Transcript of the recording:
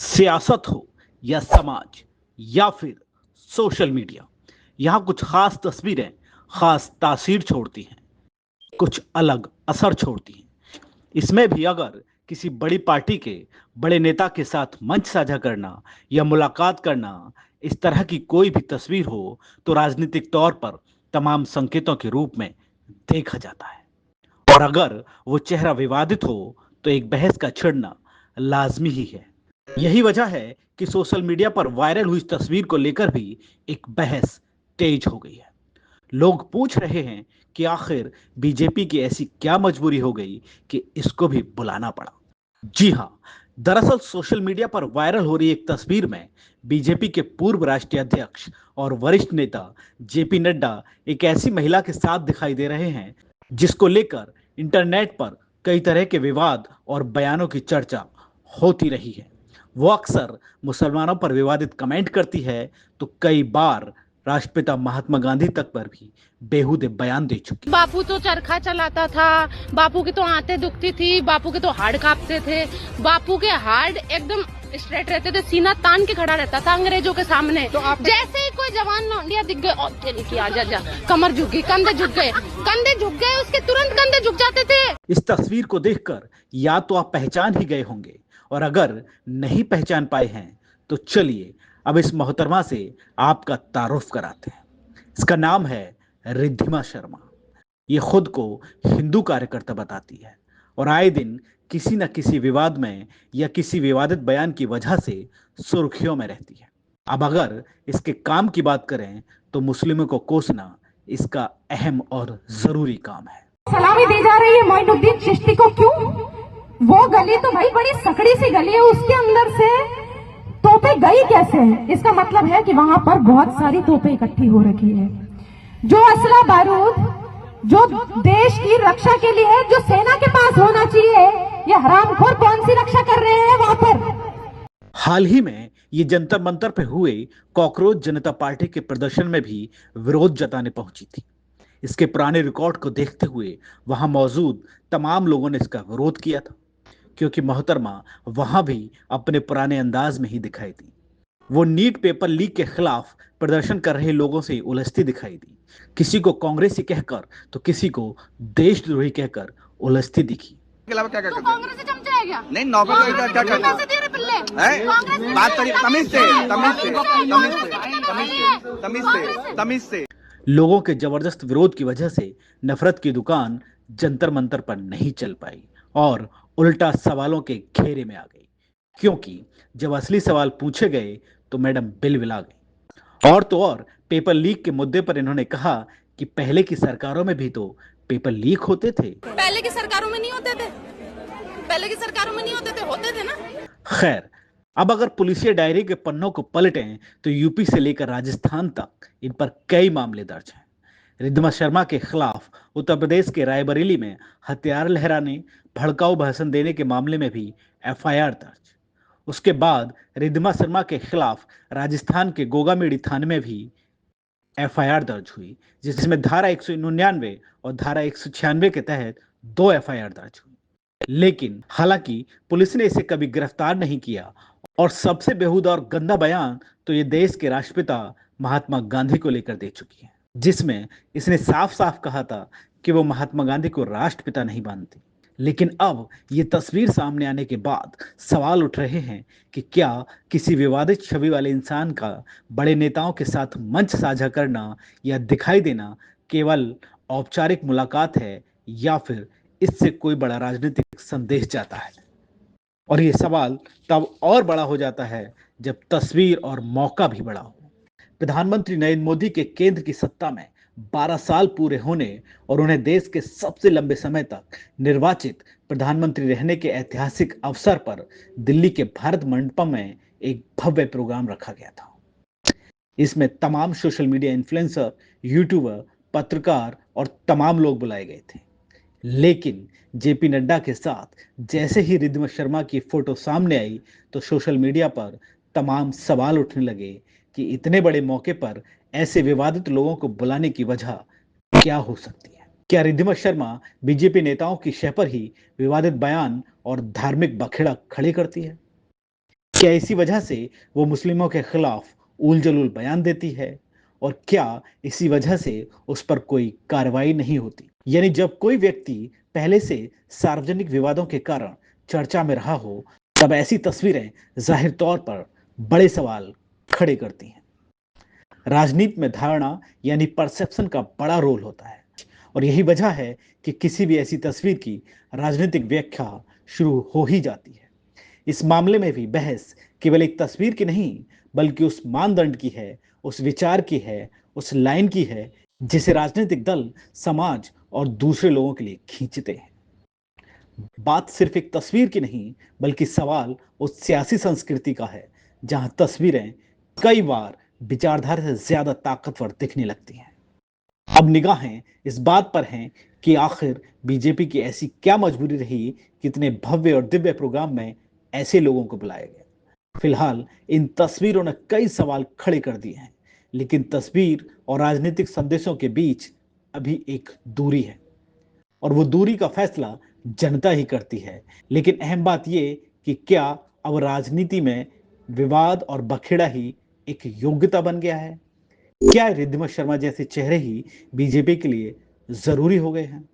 सियासत हो या समाज या फिर सोशल मीडिया, यहाँ कुछ खास तस्वीरें खास तासीर छोड़ती हैं, कुछ अलग असर छोड़ती हैं। इसमें भी अगर किसी बड़ी पार्टी के बड़े नेता के साथ मंच साझा करना या मुलाकात करना, इस तरह की कोई भी तस्वीर हो तो राजनीतिक तौर पर तमाम संकेतों के रूप में देखा जाता है। और अगर वो चेहरा विवादित हो तो एक बहस का छिड़ना लाजमी ही है। यही वजह है कि सोशल मीडिया पर वायरल हुई इस तस्वीर को लेकर भी एक बहस तेज हो गई है। लोग पूछ रहे हैं कि आखिर बीजेपी की ऐसी क्या मजबूरी हो गई कि इसको भी बुलाना पड़ा। जी हाँ, दरअसल सोशल मीडिया पर वायरल हो रही एक तस्वीर में बीजेपी के पूर्व राष्ट्रीय अध्यक्ष और वरिष्ठ नेता जेपी नड्डा एक ऐसी महिला के साथ दिखाई दे रहे हैं जिसको लेकर इंटरनेट पर कई तरह के विवाद और बयानों की चर्चा होती रही है। वो अक्सर मुसलमानों पर विवादित कमेंट करती है तो कई बार राष्ट्रपिता महात्मा गांधी तक पर भी बेहुदे बयान दे चुकी। बापू तो चरखा चलाता था, बापू की तो आंतें दुखती थी, बापू के तो हाड़ कांपते थे, बापू के हाड़ एकदम स्ट्रेट रहते थे, सीना तान के खड़ा रहता था अंग्रेजों के सामने। तो जैसे ही कोई जवान लौंडिया दिख गए, और चली की आजा जा, कमर झुक गई, कंधे झुक गए, उसके तुरंत कंधे झुक जाते थे। इस तस्वीर को देखकर या तो आप पहचान ही गए होंगे, और अगर नहीं पहचान पाए हैं तो चलिए अब इस मोहतरमा से आपका तारुफ कराते हैं। इसका नाम है रिद्धिमा शर्मा। ये खुद को हिंदू कार्यकर्ता बताती है और आए दिन किसी न किसी विवाद में या किसी विवादित बयान की वजह से सुर्खियों में रहती है। अब अगर इसके काम की बात करें तो मुस्लिमों को कोसना इसका अहम और जरूरी काम है। सलामी दी जा रही है मोइनुद्दीन चिश्ती को। क्यों? वो गली तो भाई बड़ी सकड़ी सी गली है, उसके अंदर से तोपे गई कैसे है? इसका मतलब है कि वहां पर बहुत सारी तोपे इकट्ठी हो रखी है। जो असला बारूद जो देश की रक्षा के लिए है, जो सेना के पास होना चाहिए, ये हरामखोर कौन सी रक्षा कर रहे हैं वहां पर? हाल ही में ये जंतर मंतर पे हुए कॉकरोच जनता पार्टी के प्रदर्शन में भी विरोध जताने पहुंची थी। इसके पुराने रिकॉर्ड को देखते हुए वहां मौजूद तमाम लोगों ने इसका विरोध किया था, क्योंकि मोहतरमा वहां भी अपने पुराने अंदाज में ही दिखाई दी। वो नीट पेपर लीक के खिलाफ प्रदर्शन कर रहे लोगों से उलझती दिखाई दी। किसी को कांग्रेसी कहकर तो किसी को देशद्रोही कहकर उलझती दिखी। के अलावा क्या क्या करते कांग्रेस से चमचा है क्या? नहीं, नौकर का क्या करते पैसे दे रहे पिल्ले। हैं? बात करिए तमीज से। लोगों के जबरदस्त विरोध की वजह से नफरत की दुकान जंतर मंतर पर नहीं चल पाई और उल्टा सवालों के घेरे में आ गई, क्योंकि जब असली सवाल पूछे गए तो मैडम बिलबिला गई। और तो और पेपर लीक के मुद्दे पर इन्होंने कहा कि पहले की सरकारों में भी तो पेपर लीक होते थे। पहले की सरकारों में नहीं होते थे, होते थे ना। खैर, अब अगर पुलिसिया डायरी के पन्नों को पलटें तो यूपी से लेकर राजस्थान तक इन पर कई मामले दर्ज हैं। रिद्धिमा शर्मा के खिलाफ उत्तर प्रदेश के रायबरेली में हथियार लहराने, भड़काऊ भाषण देने के मामले में भी एफआईआर दर्ज। उसके बाद रिद्धिमा शर्मा के खिलाफ राजस्थान के गोगामेड़ी थाने में भी एफआईआर दर्ज हुई, जिसमें धारा 199 और धारा 196 के तहत 2 एफआईआर दर्ज हुई। लेकिन हालांकि पुलिस ने इसे कभी गिरफ्तार नहीं किया, और सबसे बेहुदा और गंदा बयान तो ये देश के राष्ट्रपिता महात्मा गांधी को लेकर दे चुकी है, जिसमें इसने साफ साफ कहा था कि वो महात्मा गांधी को राष्ट्रपिता नहीं मानती। लेकिन अब ये तस्वीर सामने आने के बाद सवाल उठ रहे हैं कि क्या किसी विवादित छवि वाले इंसान का बड़े नेताओं के साथ मंच साझा करना या दिखाई देना केवल औपचारिक मुलाकात है, या फिर इससे कोई बड़ा राजनीतिक संदेश जाता है। और ये सवाल तब और बड़ा हो जाता है जब तस्वीर और मौका भी बड़ा हो। प्रधानमंत्री नरेंद्र मोदी के केंद्र की सत्ता में 12 साल पूरे होने और उन्हें देश के सबसे लंबे समय तक निर्वाचित प्रधानमंत्री रहने के ऐतिहासिक अवसर पर दिल्ली के भारत मंडपम में एक भव्य प्रोग्राम रखा गया था। इसमें तमाम सोशल मीडिया इन्फ्लुएंसर, यूट्यूबर, पत्रकार और तमाम लोग बुलाए गए थे। लेकिन जेपी नड्डा के साथ जैसे ही रिद्धिमा शर्मा की फोटो सामने आई तो सोशल मीडिया पर तमाम सवाल उठने लगे कि इतने बड़े मौके पर ऐसे विवादित लोगों को बुलाने की वजह क्या हो सकती है। क्या रिद्धिमा शर्मा बीजेपी नेताओं की शह पर ही विवादित बयान और धार्मिक बखेड़ा खड़े करती है? क्या इसी वजह से वो मुस्लिमों के खिलाफ उल जलूल बयान देती है, और क्या इसी वजह से उस पर कोई कार्रवाई नहीं होती? यानी जब कोई व्यक्ति पहले से सार्वजनिक विवादों के कारण चर्चा में रहा हो, तब ऐसी तस्वीरें जाहिर तौर पर बड़े सवाल खड़े करती हैं। राजनीति में धारणा यानी परसेप्शन का बड़ा रोल होता है, और यही वजह है कि किसी भी ऐसी तस्वीर की राजनीतिक व्याख्या शुरू हो ही जाती है। इस मामले में भी बहस केवल एक तस्वीर की नहीं, बल्कि उस मानदंड की है, उस विचार की है, उस लाइन की है जिसे राजनीतिक दल, समाज और दूसरे लोगों के लिए खींचते हैं। बात सिर्फ एक तस्वीर की नहीं, बल्कि सवाल उस सियासी संस्कृति का है जहां तस्वीरें कई बार विचारधारा से ज्यादा ताकतवर दिखने लगती हैं। अब निगाहें इस बात पर हैं कि आखिर बीजेपी की ऐसी क्या मजबूरी रही कि इतने भव्य और दिव्य प्रोग्राम में ऐसे लोगों को बुलाया गया। फिलहाल इन तस्वीरों ने कई सवाल खड़े कर दिए हैं, लेकिन तस्वीर और राजनीतिक संदेशों के बीच अभी एक दूरी है, और वो दूरी का फैसला जनता ही करती है। लेकिन अहम बात ये कि क्या अब राजनीति में विवाद और बखेड़ा ही एक योग्यता बन गया है? क्या रिद्धिमा शर्मा जैसे चेहरे ही बीजेपी के लिए जरूरी हो गए हैं?